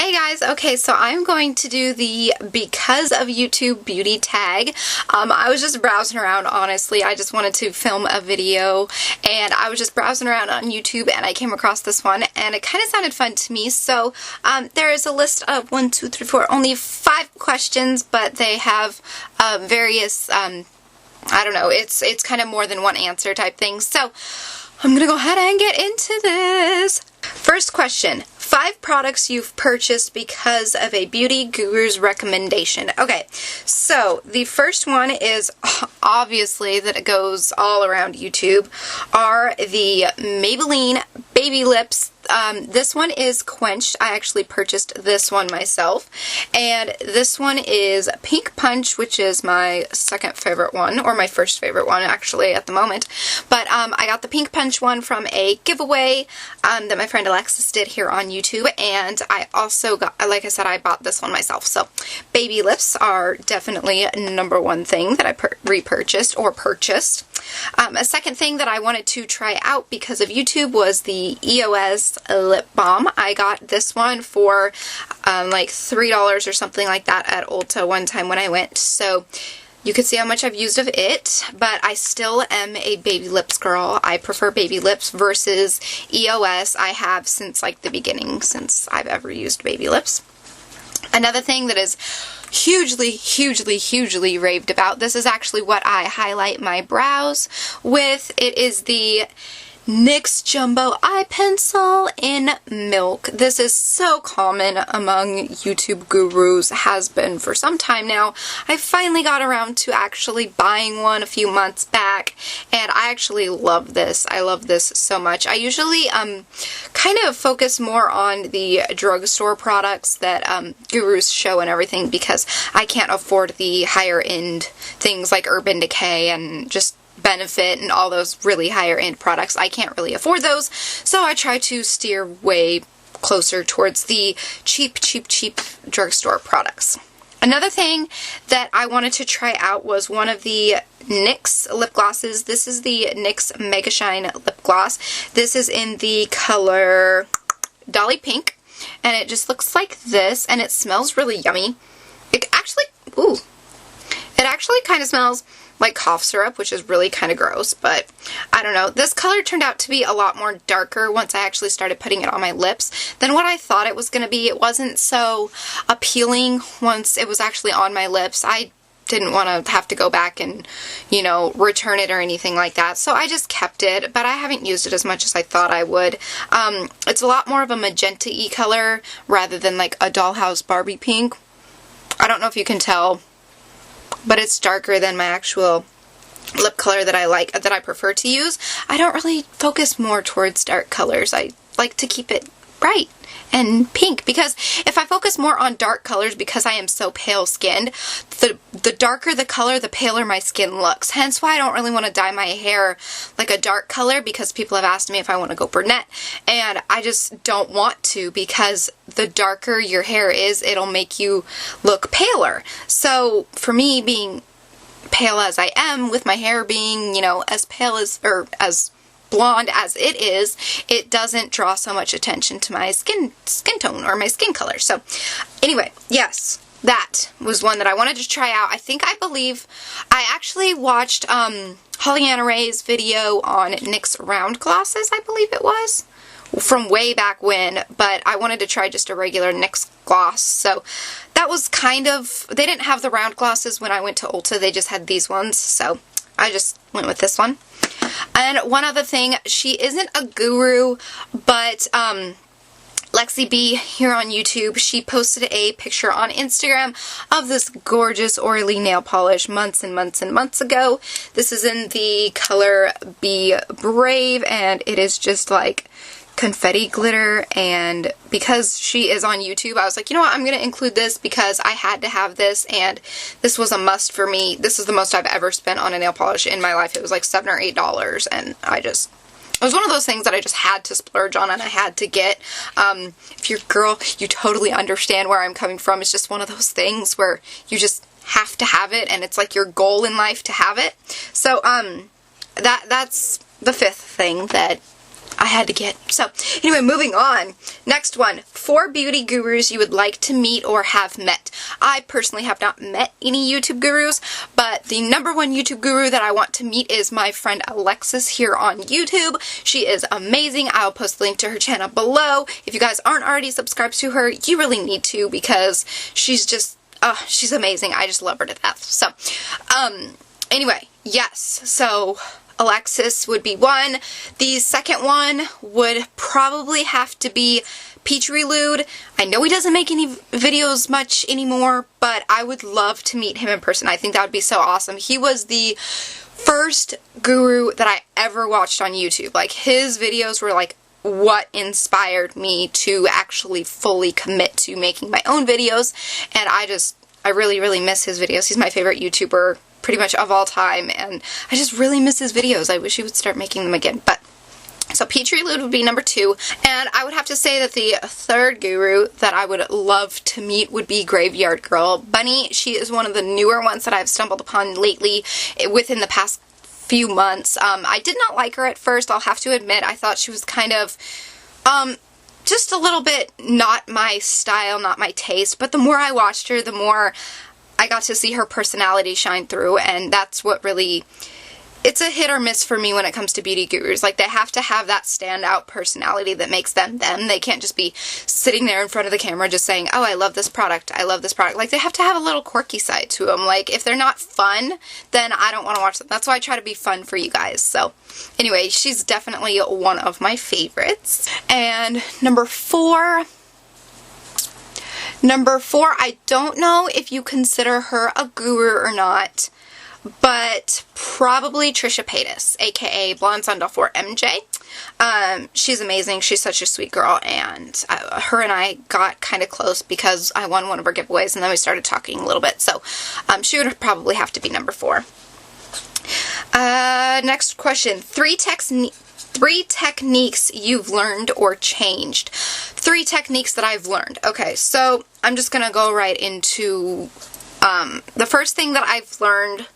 Hey guys, okay, so I'm going to do the Because of YouTube beauty tag. I was just browsing around, honestly. I just wanted to film a video, and I was just browsing around on YouTube, and I came across this one, and it kind of sounded fun to me. So there is a list of 1, 2, 3, 4, only 5 questions, but they have various, I don't know, it's kind of more than one answer type thing. So I'm gonna go ahead and get into this. First question, 5 products you've purchased because of a beauty guru's recommendation. Okay, so the first one is obviously that it goes all around YouTube, are the Maybelline Baby Lips. This one is Quenched. I actually purchased this one myself. And this one is Pink Punch, which is my second favorite one, or my first favorite one actually at the moment. But I got the Pink Punch one from a giveaway that my friend Alexis did here on YouTube. And I also got, like I said, I bought this one myself. So Baby Lips are definitely #1 thing that I repurchased or purchased. A second thing that I wanted to try out because of YouTube was the EOS lip balm. I got this one for like $3 or something like that at Ulta one time when I went. So you can see how much I've used of it, but I still am a Baby Lips girl. I prefer Baby Lips versus EOS. I have since like the beginning, since I've ever used Baby Lips. Another thing that is hugely raved about, this is actually what I highlight my brows with. It is the NYX Jumbo Eye Pencil in Milk. This is so common among YouTube gurus, has been for some time now. I finally got around to actually buying one a few months back, and I actually love this. I love this so much. I usually kind of focus more on the drugstore products that gurus show and everything because I can't afford the higher end things like Urban Decay and just Benefit and all those really higher end products. I can't really afford those, so I try to steer way closer towards the cheap drugstore products. Another thing that I wanted to try out was one of the NYX lip glosses. This is the NYX Mega Shine lip gloss. This is in the color Dolly Pink, and it just looks like this, and it smells really yummy. It actually kind of smells like cough syrup, which is really kind of gross, but I don't know. This color turned out to be a lot more darker once I actually started putting it on my lips than what I thought it was going to be. It wasn't so appealing once it was actually on my lips. I didn't want to have to go back and, you know, return it or anything like that, so I just kept it, but I haven't used it as much as I thought I would. It's a lot more of a magenta-y color rather than like a Dollhouse Barbie pink. I don't know if you can tell, but it's darker than my actual lip color that I like, that I prefer to use. I don't really focus more towards dark colors. I like to keep it bright and pink, because if I focus more on dark colors, because I am so pale skinned, the darker the color, the paler my skin looks. Hence why I don't really want to dye my hair like a dark color, because people have asked me if I want to go brunette, and I just don't want to, because the darker your hair is, it'll make you look paler. So for me, being pale as I am, with my hair being, you know, as pale as, or as blonde as it is, it doesn't draw so much attention to my skin tone or my skin color. So anyway, yes, that was one that I wanted to try out. I believe I actually watched Holly-Anna Ray's video on NYX round glosses, I believe it was, from way back when, but I wanted to try just a regular NYX gloss. So that was kind of, they didn't have the round glosses when I went to Ulta, they just had these ones, so I just went with this one. And one other thing, she isn't a guru, but Lexi B here on YouTube, she posted a picture on Instagram of this gorgeous oily nail polish months and months ago. This is in the color Be Brave, and it is just like confetti glitter, and because she is on YouTube, I was like, you know what, I'm going to include this because I had to have this, and this was a must for me. This is the most I've ever spent on a nail polish in my life. It was like $7 or $8, and it was one of those things that I just had to splurge on and I had to get. If you're a girl, you totally understand where I'm coming from. It's just one of those things where you just have to have it, and it's like your goal in life to have it. So, that's the 5th thing that I had to get. So anyway, moving on. Next one, 4 beauty gurus you would like to meet or have met. I personally have not met any YouTube gurus, but the number one YouTube guru that I want to meet is my friend Alexis here on YouTube. She is amazing. I'll post the link to her channel below. If you guys aren't already subscribed to her, you really need to, because she's just, she's amazing. I just love her to death. So, anyway, yes. So Alexis would be one. The second one would probably have to be Peachy Lude. I know he doesn't make any videos much anymore, but I would love to meet him in person. I think that would be so awesome. He was the first guru that I ever watched on YouTube. Like, his videos were like what inspired me to actually fully commit to making my own videos, and I really, really miss his videos. He's my favorite YouTuber pretty much of all time, and I just really miss his videos. I wish he would start making them again. But so Peachy Lude would be number 2, and I would have to say that the third guru that I would love to meet would be Graveyard Girl Bunny. She is one of the newer ones that I've stumbled upon lately within the past few months. I did not like her at first, I'll have to admit. I thought she was kind of just a little bit not my style, not my taste, but the more I watched her, the more I got to see her personality shine through, and that's what really, it's a hit or miss for me when it comes to beauty gurus. Like, they have to have that standout personality that makes them them. They can't just be sitting there in front of the camera just saying, oh, I love this product, I love this product. Like, they have to have a little quirky side to them. Like, if they're not fun, then I don't want to watch them. That's why I try to be fun for you guys. So anyway, she's definitely one of my favorites. And number 4, I don't know if you consider her a guru or not, but probably Trisha Paytas, aka Blonde Sundoll 4 MJ. She's amazing. She's such a sweet girl, and her and I got kind of close because I won one of her giveaways, and then we started talking a little bit. So she would probably have to be number 4. Next question. 3 techniques you've learned or changed. 3 techniques that I've learned. Okay, so I'm just gonna go right into the first thing that I've learned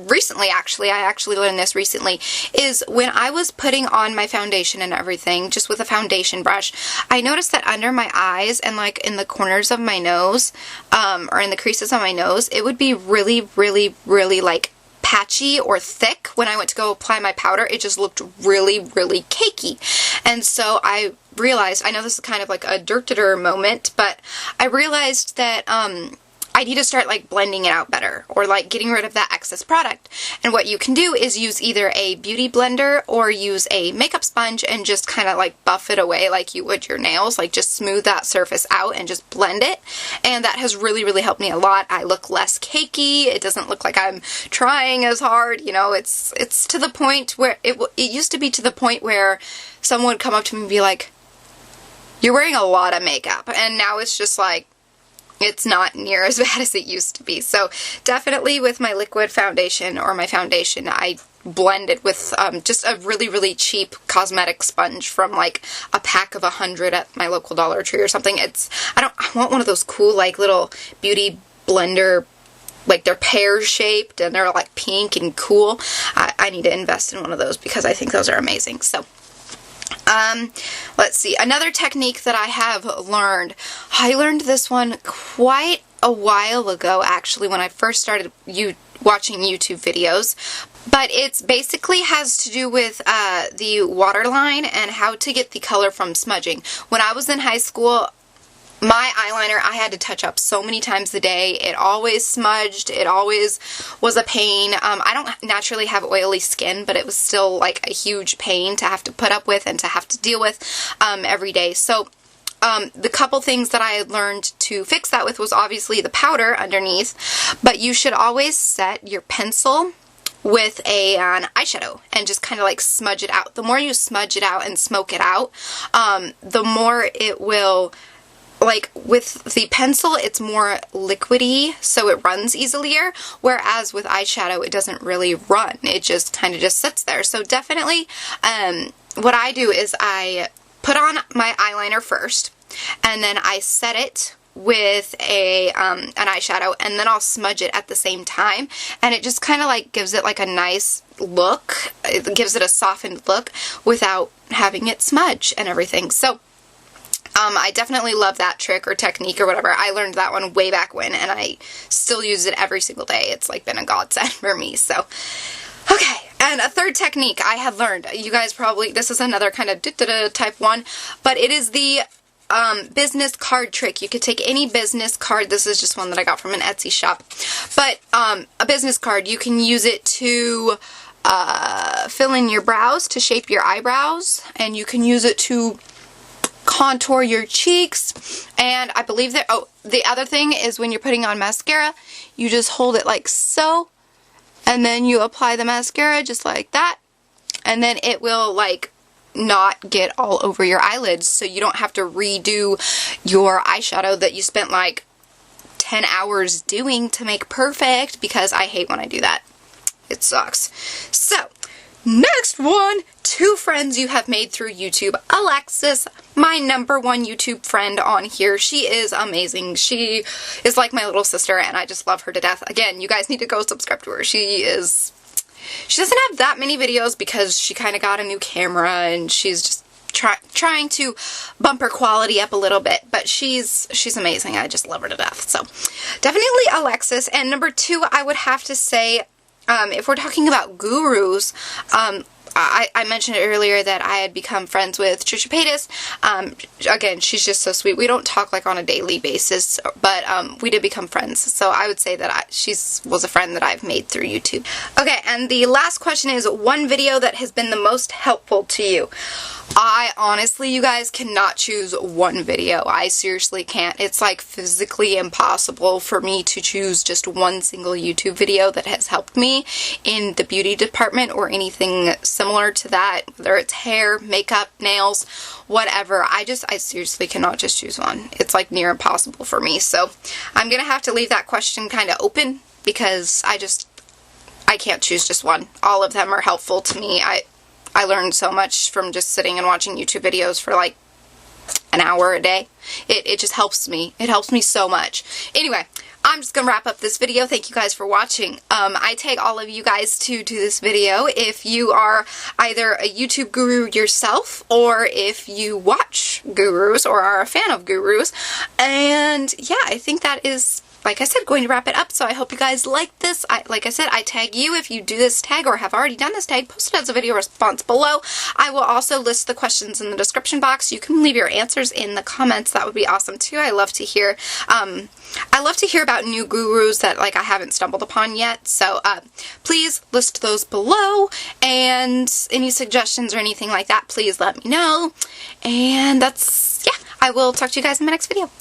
recently. Actually, I actually learned this recently, is when I was putting on my foundation and everything, just with a foundation brush, I noticed that under my eyes and like in the corners of my nose, or in the creases of my nose, it would be really, really, really like patchy or thick. When I went to go apply my powder, it just looked really, really cakey. And so I realized, I know this is kind of like a dirt-ditter moment, but I realized that I need to start like blending it out better, or like getting rid of that excess product. And what you can do is use either a beauty blender or use a makeup sponge and just kind of like buff it away like you would your nails, like just smooth that surface out and just blend it. And that has really, really helped me a lot. I look less cakey. It doesn't look like I'm trying as hard. You know, it's to the point where it used to be to the point where someone would come up to me and be like, "You're wearing a lot of makeup," and now it's just like, it's not near as bad as it used to be. So definitely with my liquid foundation or my foundation, I blend it with just a really, really cheap cosmetic sponge from like a pack of 100 at my local Dollar Tree or something. I want one of those cool like little beauty blender, like they're pear shaped and they're like pink and cool. I need to invest in one of those because I think those are amazing. So let's see. Another technique that I have learned. I learned this one quite a while ago, actually, when I first started watching YouTube videos. But it's basically has to do with the waterline and how to get the color from smudging. When I was in high school, my eyeliner, I had to touch up so many times a day. It always smudged. It always was a pain. I don't naturally have oily skin, but it was still like a huge pain to have to put up with and to have to deal with every day. So the couple things that I had learned to fix that with was obviously the powder underneath, but you should always set your pencil with an eyeshadow and just kind of like smudge it out. The more you smudge it out and smoke it out, the more it will, like with the pencil, it's more liquidy, so it runs easier, whereas with eyeshadow, it doesn't really run. It just kind of just sits there. So definitely, what I do is I put on my eyeliner first, and then I set it with an eyeshadow, and then I'll smudge it at the same time, and it just kind of like gives it like a nice look. It gives it a softened look without having it smudge and everything. So I definitely love that trick or technique or whatever. I learned that one way back when, and I still use it every single day. It's like been a godsend for me. So, okay. And a third technique I had learned. You guys probably, this is another kind of type one, but it is the business card trick. You could take any business card. This is just one that I got from an Etsy shop. But a business card, you can use it to fill in your brows, to shape your eyebrows, and you can use it to contour your cheeks. And I believe that, oh, the other thing is when you're putting on mascara, you just hold it like so, and then you apply the mascara just like that, and then it will like not get all over your eyelids, so you don't have to redo your eyeshadow that you spent like 10 hours doing to make perfect, because I hate when I do that. It sucks. So, next one, 2 friends you have made through YouTube. Alexis, my #1 YouTube friend on here. She is amazing. She is like my little sister, and I just love her to death. Again, you guys need to go subscribe to her. She doesn't have that many videos because she kind of got a new camera, and she's just trying to bump her quality up a little bit, but she's amazing. I just love her to death. So, definitely Alexis. And #2, I would have to say, if we're talking about gurus, I mentioned earlier that I had become friends with Trisha Paytas. Again, she's just so sweet. We don't talk like on a daily basis, but we did become friends. So I would say that she was a friend that I've made through YouTube. Okay, and the last question is, one video that has been the most helpful to you. I honestly, you guys, cannot choose one video. I seriously can't. It's like physically impossible for me to choose just one single YouTube video that has helped me in the beauty department or anything similar to that, whether it's hair, makeup, nails, whatever. I seriously cannot just choose one. It's like near impossible for me. So I'm gonna have to leave that question kind of open, because I can't choose just one. All of them are helpful to me. I learned so much from just sitting and watching YouTube videos for like an hour a day. It just helps me. It helps me so much. Anyway, I'm just gonna wrap up this video. Thank you guys for watching. I tag all of you guys to this video if you are either a YouTube guru yourself, or if you watch gurus or are a fan of gurus. And yeah, I think that is, like I said, going to wrap it up. So I hope you guys like this. Like I said, I tag you if you do this tag or have already done this tag. Post it as a video response below. I will also list the questions in the description box. You can leave your answers in the comments. That would be awesome too. I love to hear about new gurus that like I haven't stumbled upon yet. So please list those below, and any suggestions or anything like that, please let me know. And that's, yeah, I will talk to you guys in my next video.